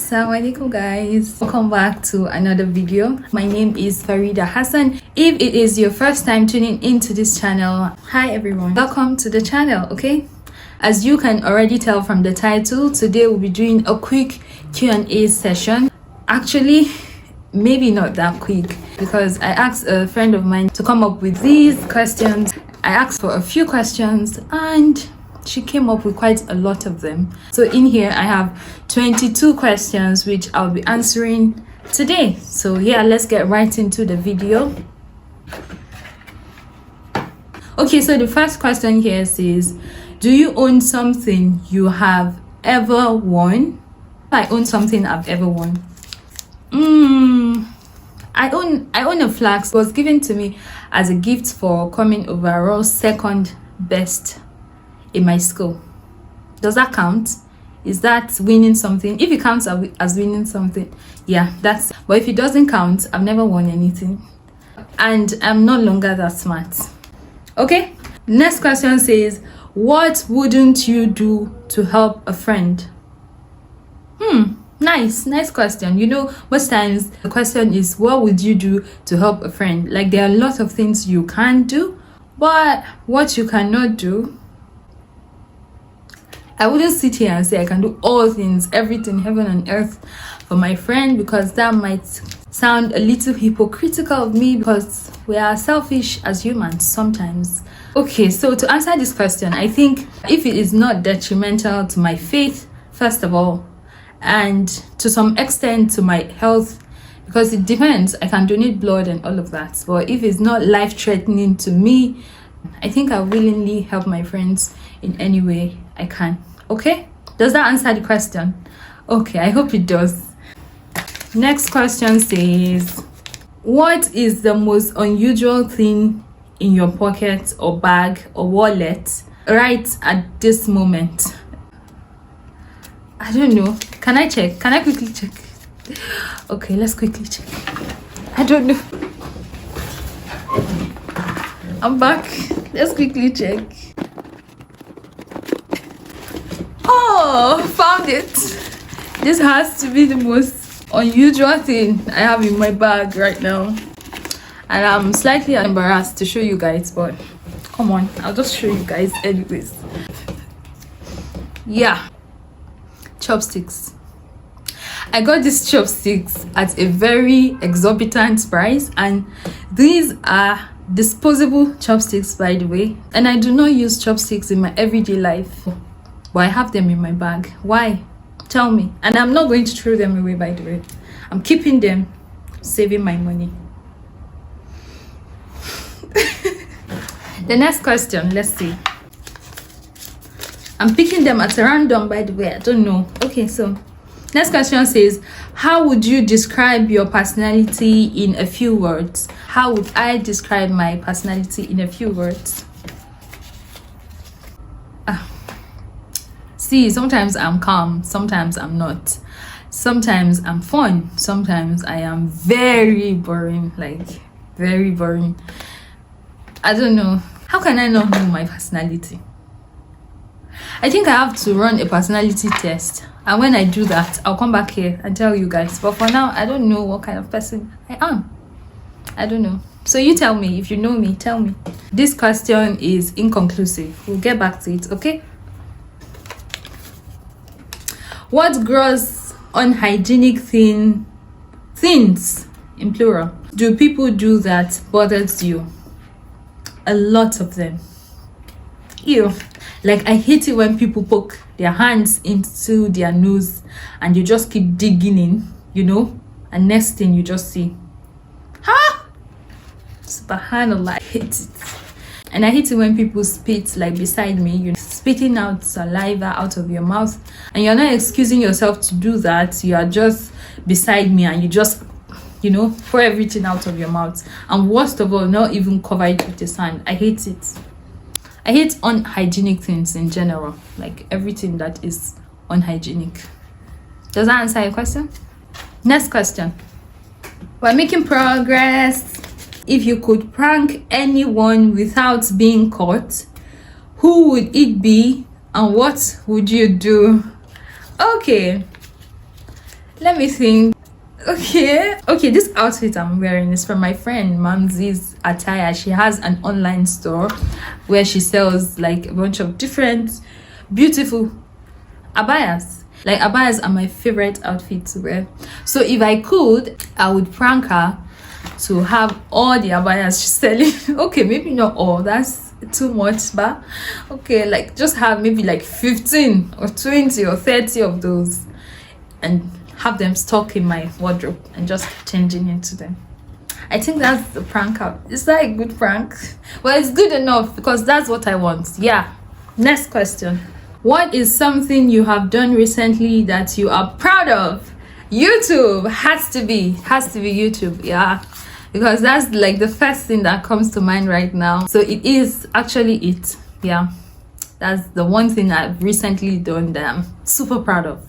Assalamu alaikum guys, welcome back to another video. My name is Farida Hassan. If it is your first time tuning into this channel, hi everyone, welcome to the channel. Okay, as you can already tell from the title, today we'll be doing a quick Q&A session. Actually, maybe not that quick, because I asked a friend of mine to come up with these questions. I asked for a few questions and she came up with quite a lot of them. So in here I have 22 questions which I'll be answering today. So yeah, let's get right into the video. Okay, so the first question here says, do you own something you have ever won? I own something I've ever won. I own a flag. It was given to me as a gift for coming overall second best in my school. Does that count? Is that winning something? If it counts as winning something, yeah, that's. But if it doesn't count, I've never won anything, and I'm no longer that smart. Okay, next question says, what wouldn't you do to help a friend? Nice question. You know, most times the question is, what would you do to help a friend? Like, there are a lot of things you can do, but what you cannot do, I wouldn't sit here and say I can do all things, everything, heaven and earth for my friend, because that might sound a little hypocritical of me, because we are selfish as humans sometimes. Okay, so to answer this question, I think if it is not detrimental to my faith, first of all, and to some extent to my health, because it depends, I can donate blood and all of that, but if it's not life-threatening to me, I think I'll willingly help my friends in any way I can. Okay, does that answer the question? Okay, I hope it does. Next question says, what is the most unusual thing in your pocket or bag or wallet right at this moment? I don't know. Can I check? Can I quickly check? Okay, let's quickly check. I don't know. I'm back. Let's quickly check. Oh, found it. This has to be the most unusual thing I have in my bag right now, and I'm slightly embarrassed to show you guys, but come on, I'll just show you guys anyways. Yeah, chopsticks. I got these chopsticks at a very exorbitant price, and these are disposable chopsticks, by the way, and I do not use chopsticks in my everyday life, but I have them in my bag. Why? Tell me. And I'm not going to throw them away, by the way. I'm keeping them, saving my money. The next question, let's see. I'm picking them at random, by the way. I don't know. Okay, so next question says, how would you describe your personality in a few words? How would I describe my personality in a few words? See, sometimes I'm calm, sometimes I'm not. Sometimes I'm fun, sometimes I am very boring, like very boring. I don't know. How can I not know my personality? I think I have to run a personality test, and when I do that, I'll come back here and tell you guys. But for now, I don't know what kind of person I am. I don't know. So you tell me. If you know me, tell me. This question is inconclusive. We'll get back to it, okay? What gross unhygienic things, in plural, do people do that bothers you? A lot of them. Ew. Like, I hate it when people poke their hands into their nose and you just keep digging in, you know, and next thing you just see, subhanallah, I hate it. And I hate it when people spit like beside me, you know, spitting out saliva out of your mouth, and you're not excusing yourself to do that. You are just beside me and you just, you know, pour everything out of your mouth, and worst of all, not even cover it with your hand. I hate it. I hate unhygienic things in general, like everything that is unhygienic. Does that answer your question? Next question. We're making progress. If you could prank anyone without being caught, who would it be and what would you do? Okay, Let me think. Okay, this outfit I'm wearing is from my friend Mamzi's Attire. She has an online store where she sells like a bunch of different beautiful abayas. Like, abayas are my favorite outfit to wear. So if I could, I would prank her to have all the abayas she's selling. Okay, maybe not all, that's too much, but okay, like just have maybe like 15 or 20 or 30 of those and have them stuck in my wardrobe and just changing into them. I think that's the prank out. Is that a good prank? Well, it's good enough because that's what I want. Yeah. Next question. What is something you have done recently that you are proud of? YouTube. Has to be YouTube. Yeah, because that's like the first thing that comes to mind right now. So it is actually it. Yeah, that's the one thing I've recently done that I'm super proud of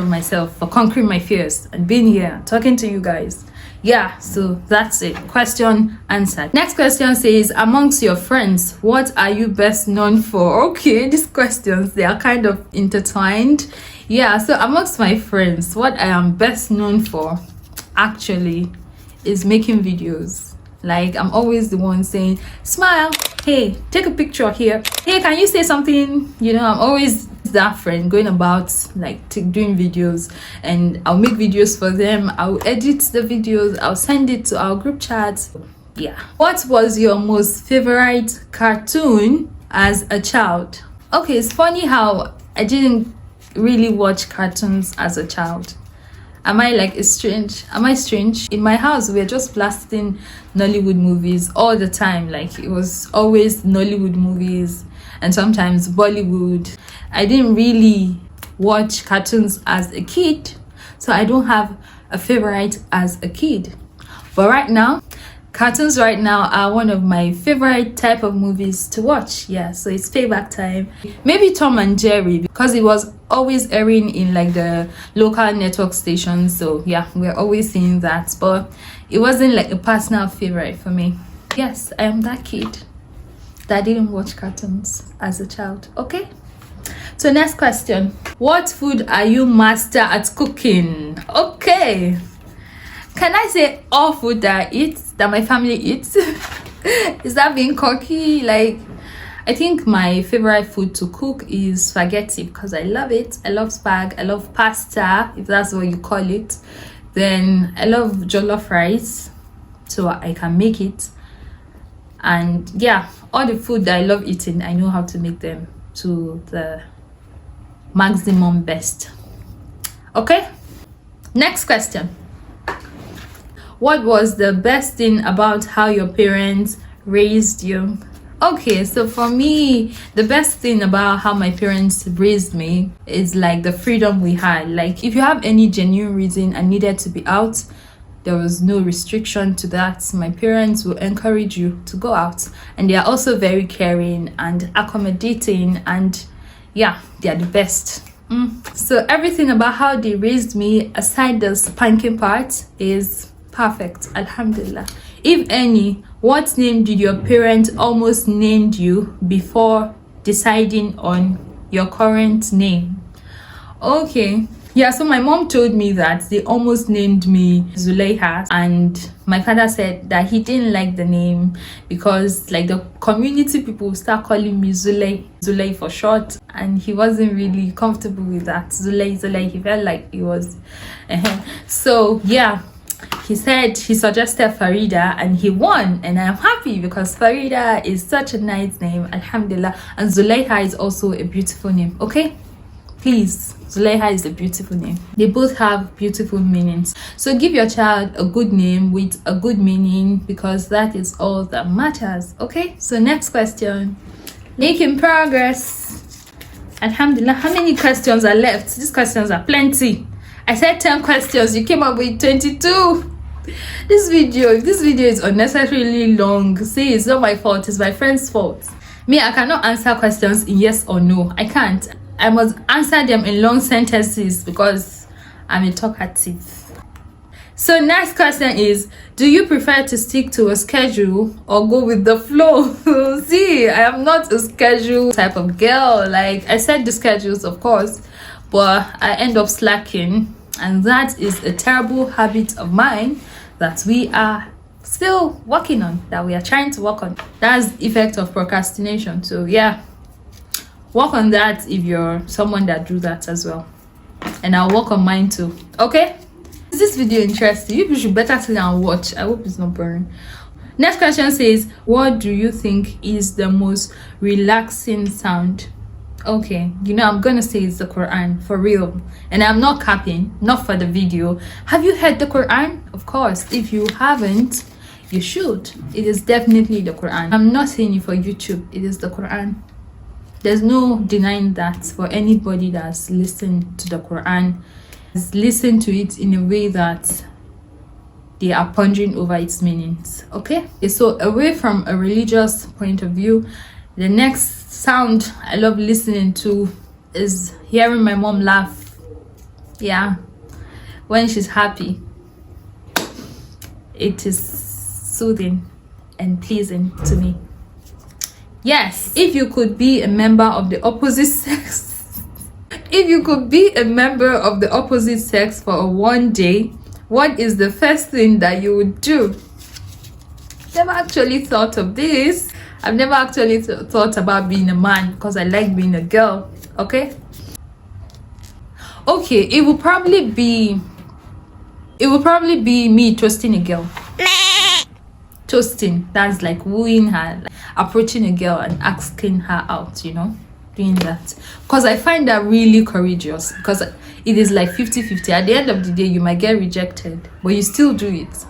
myself for conquering my fears and being here talking to you guys. Yeah, so that's it. Question answered. Next question says, amongst your friends, what are you best known for? Okay, these questions, they are kind of intertwined. Yeah, so amongst my friends, what I am best known for actually is making videos. Like, I'm always the one saying, smile, hey, take a picture here, hey, can you say something? You know, I'm always that friend going about like doing videos, and I'll make videos for them, I'll edit the videos, I'll send it to our group chat. Yeah. What was your most favorite cartoon as a child? Okay, it's funny how I didn't really watch cartoons as a child. Am I strange? In my house, we're just blasting Nollywood movies all the time. Like, it was always Nollywood movies and sometimes Bollywood. I didn't really watch cartoons as a kid, so I don't have a favorite as a kid. But right now, cartoons right now are one of my favorite type of movies to watch. Yeah, so it's payback time. Maybe Tom and Jerry, because it was always airing in like the local network stations. So yeah, we're always seeing that, but it wasn't like a personal favorite for me. Yes, I am that kid that didn't watch cartoons as a child. Okay, so next question. What food are you master at cooking? Okay, can I say all food that I eat, that my family eats? Is that being cocky? Like, I think my favorite food to cook is spaghetti because I love it. I love spag, I love pasta, if that's what you call it. Then I love jollof rice, so I can make it. And yeah, all the food that I love eating, I know how to make them to the maximum best. Okay, next question. What was the best thing about how your parents raised you? Okay, so for me, the best thing about how my parents raised me is like the freedom we had. Like, if you have any genuine reason and needed to be out, there was no restriction to that. My parents will encourage you to go out, and they are also very caring and accommodating, and yeah, they are the best. So everything about how they raised me, aside the spanking part, is perfect. Alhamdulillah. If any, what name did your parents almost named you before deciding on your current name? Okay, yeah, so my mom told me that they almost named me Zuleika, and my father said that he didn't like the name because like the community people start calling me Zulei for short, and he wasn't really comfortable with that. Zulei, he felt like it was so yeah, he said he suggested Farida, and he won, and I'm happy because Farida is such a nice name, alhamdulillah, and Zuleika is also a beautiful name. Okay, please, Zuleika is a beautiful name. They both have beautiful meanings, so give your child a good name with a good meaning, because that is all that matters. Okay, so next question. Making progress, alhamdulillah. How many questions are left? These questions are plenty. I said 10 questions, you came up with 22. This video is unnecessarily long. See, it's not my fault, it's my friend's fault. Me, I cannot answer questions in yes or no. I can't. I must answer them in long sentences because I'm a talkative. So next question is, do you prefer to stick to a schedule or go with the flow? See, I am not a schedule type of girl. Like, I set the schedules, of course, but I end up slacking. And that is a terrible habit of mine that we are still working on, that we are trying to work on. That's the effect of procrastination. So yeah, work on that if you're someone that do that as well, and I'll work on mine too. Okay, is this video interesting? You should better sit down and watch. I hope it's not boring. Next question says, what do you think is the most relaxing sound? Okay, I'm gonna say it's the Quran, for real, and I'm not capping, not for the video. Have you heard the Quran? Of course. If you haven't, you should. It is definitely the Quran. I'm not saying it for YouTube. It is the Quran. There's no denying that for anybody that's listened to the Quran, has listened to it in a way that they are pondering over its meanings. Okay, so away from a religious point of view, the next sound I love listening to is hearing my mom laugh. Yeah, when she's happy, it is soothing and pleasing to me. Yes, if you could be a member of the opposite sex, if you could be a member of the opposite sex for one day, what is the first thing that you would do? Never actually thought of this. I've never actually thought about being a man because I like being a girl. Okay, it will probably be me toasting a girl. Toasting, that's like wooing her, like approaching a girl and asking her out, doing that, because I find that really courageous, because it is like 50-50. At the end of the day, you might get rejected, but you still do it.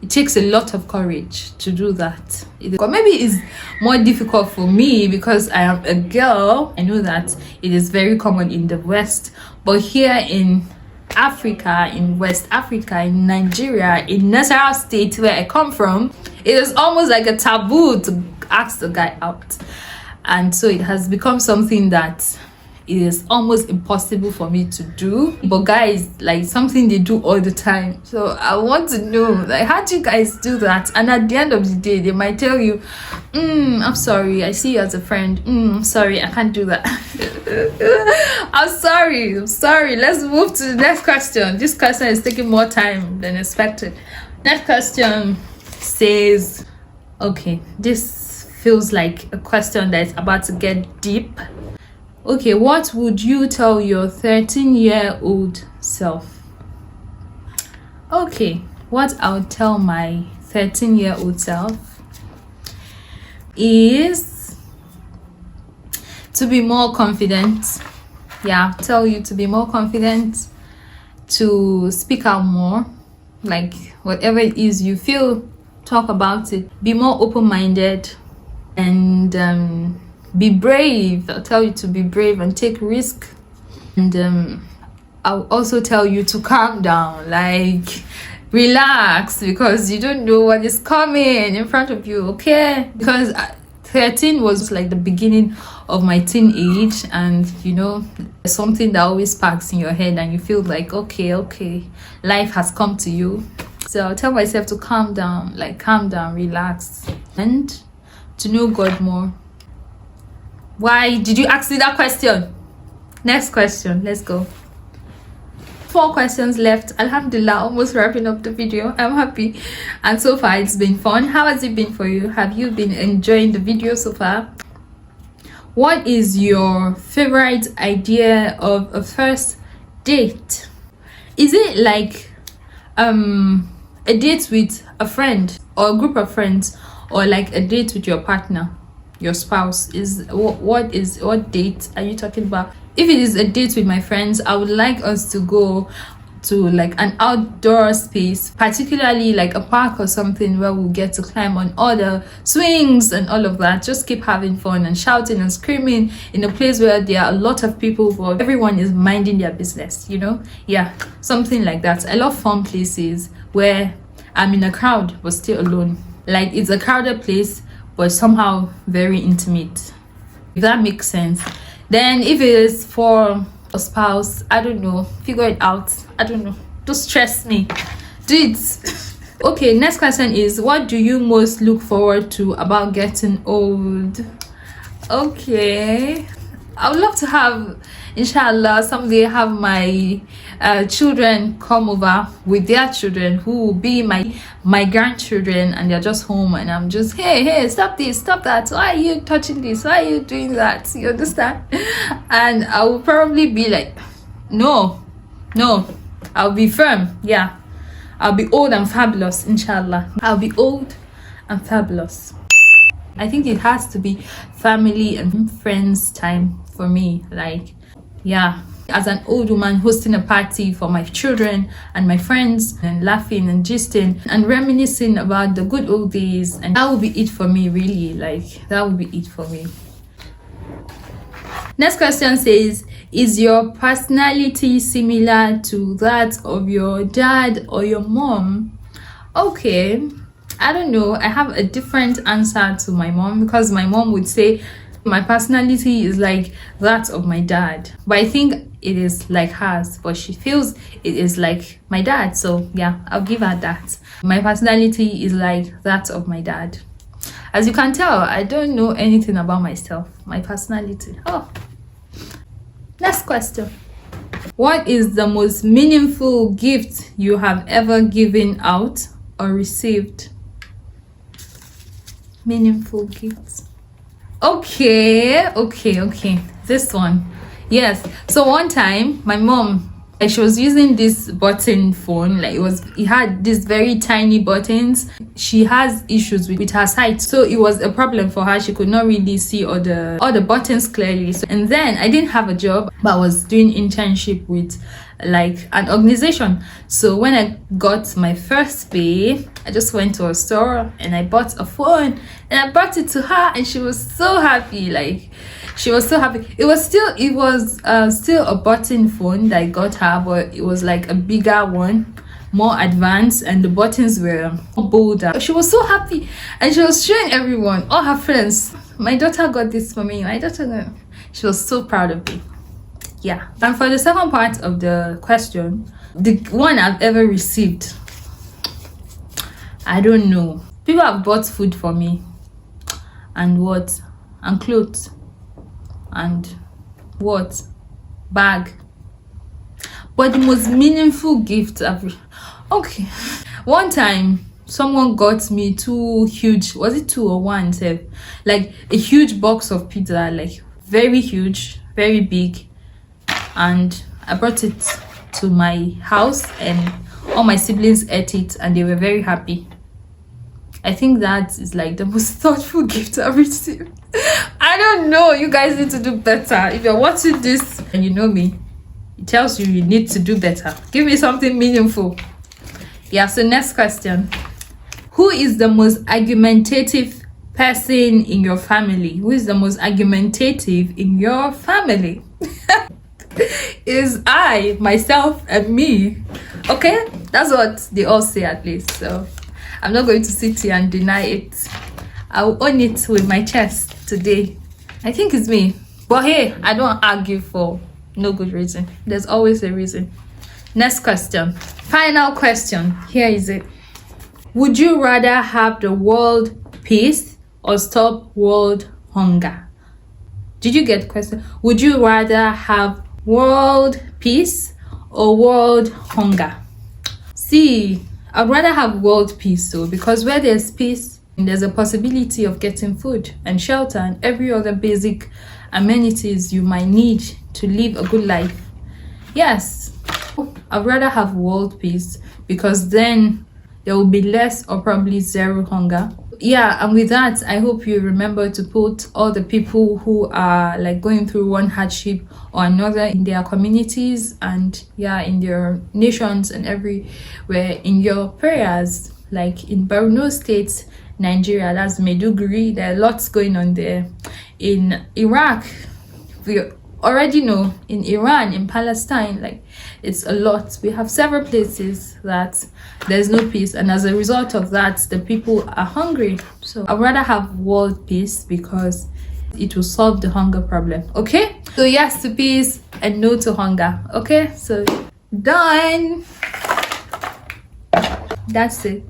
It takes a lot of courage to do that. Maybe it's more difficult for me because I am a girl. I know that it is very common in the West, but here in Africa, in West Africa, in Nigeria, in Nasarawa State where I come from, it is almost like a taboo to ask the guy out, and so it has become something that it is almost impossible for me to do. But guys, like, something they do all the time. So I want to know, like, how do you guys do that? And at the end of the day, they might tell you, I'm sorry, I see you as a friend. I'm sorry, I can't do that. I'm sorry. Let's move to the next question. This question is taking more time than expected. Next question says, okay, this feels like a question that is about to get deep. Okay, what would you tell your 13-year-old self? Okay, what I would tell my 13-year-old self is to be more confident. Yeah, tell you to be more confident, to speak out more, like whatever it is you feel, talk about it. Be more open-minded and be brave. I'll tell you to be brave and take risk. And I'll also tell you to calm down, like relax, because you don't know what is coming in front of you. Okay, because 13 was like the beginning of my teenage, and there's something that always sparks in your head and you feel like okay, life has come to you. So I'll tell myself to calm down, relax, and to know God more. Why did you ask me that question? Next question, let's go. 4 questions left. Alhamdulillah, almost wrapping up the video. I'm happy, and so far it's been fun. How has it been for you? Have you been enjoying the video so far? What is your favorite idea of a first date? Is it like a date with a friend or a group of friends, or like a date with your partner, your spouse? What date are you talking about? If it is a date with my friends, I would like us to go to like an outdoor space, particularly like a park or something, where we'll get to climb on all the swings and all of that. Just keep having fun and shouting and screaming in a place where there are a lot of people, but everyone is minding their business, yeah, something like that. I love fun places where I'm in a crowd but still alone. Like, it's a crowded place but somehow very intimate, if that makes sense. Then if it is for a spouse, I don't know, figure it out. I don't know, don't stress me, do it. Okay, next question is, what do you most look forward to about getting old? Okay, I would love to have, inshallah, someday have my children come over with their children who will be my grandchildren, and they're just home and I'm just, hey, stop this, stop that, why are you touching this, why are you doing that, you understand? And I will probably be like, no, I'll be firm. Yeah, I'll be old and fabulous, inshallah. I'll be old and fabulous. I think it has to be family and friends time for me. Like, yeah, as an old woman hosting a party for my children and my friends and laughing and gisting and reminiscing about the good old days, and that will be it for me, really. Like, that will be it for me. Next question says, is your personality similar to that of your dad or your mom? Okay, I don't know. I have a different answer to my mom, because my mom would say my personality is like that of my dad, but I think it is like hers, but she feels it is like my dad. So yeah, I'll give her that. My personality is like that of my dad. As you can tell, I don't know anything about myself, my personality. Oh, next question. What is the most meaningful gift you have ever given out or received? Meaningful gifts. Okay. This one. Yes. So one time, my mom, she was using this button phone, like it had these very tiny buttons. She has issues with her sight, so it was a problem for her. She could not really see all the buttons clearly. So, and then I didn't have a job, but I was doing internship with like an organization. So when I got my first pay, I just went to a store and I bought a phone and I brought it to her, and she was so happy. Like, she was so happy. It was still a button phone that I got her, but it was like a bigger one, more advanced, and the buttons were bolder. She was so happy, and she was showing everyone, all her friends, my daughter got this for me, she was so proud of me. Yeah. And for the second part of the question, the one I've ever received, I don't know. People have bought food for me, and clothes, and bag, but the most meaningful gift okay, one time someone got me two huge, was it two or one, like a huge box of pizza, like very huge, very big, and I brought it to my house and all my siblings ate it and they were very happy. I think that is like the most thoughtful gift I've received. I don't know, you guys need to do better. If you're watching this and you know me, it tells you need to do better. Give me something meaningful. Yeah, so next question. Who is the most argumentative person in your family? Who is the most argumentative in your family? Is I, myself, and me. Okay, that's what they all say, at least. So I'm not going to sit here and deny it. I'll own it with my chest today. I think it's me. But hey, I don't argue for no good reason. There's always a reason. Next question. Final question. Here is it. Would you rather have the world peace or stop world hunger? Did you get the question? Would you rather have world peace or world hunger? See, I'd rather have world peace though, because where there's peace, there's a possibility of getting food and shelter and every other basic amenities you might need to live a good life. Yes, I'd rather have world peace, because then there will be less or probably zero hunger. Yeah, and with that, I hope you remember to put all the people who are like going through one hardship or another in their communities and yeah, in their nations and everywhere in your prayers. Like in Borno State, Nigeria, that's Maiduguri, there are lots going on there. In Iraq, we already know, in Iran, in Palestine, like it's a lot. We have several places that there's no peace, and as a result of that, the people are hungry. So I'd rather have world peace because it will solve the hunger problem. Okay, so yes to peace and no to hunger. Okay, so done. That's it.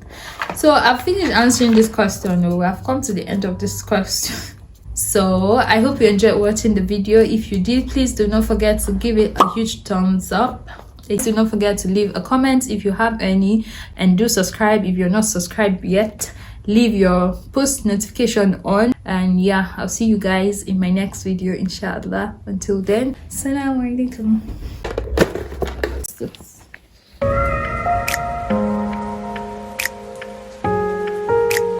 So I've finished answering this question. I've come to the end of this question. So I hope you enjoyed watching the video. If you did, please do not forget to give it a huge thumbs up. Please do not forget to leave a comment if you have any, and do subscribe if you're not subscribed yet. Leave your post notification on, and yeah, I'll see you guys in my next video, inshallah. Until then, Salam alaikum.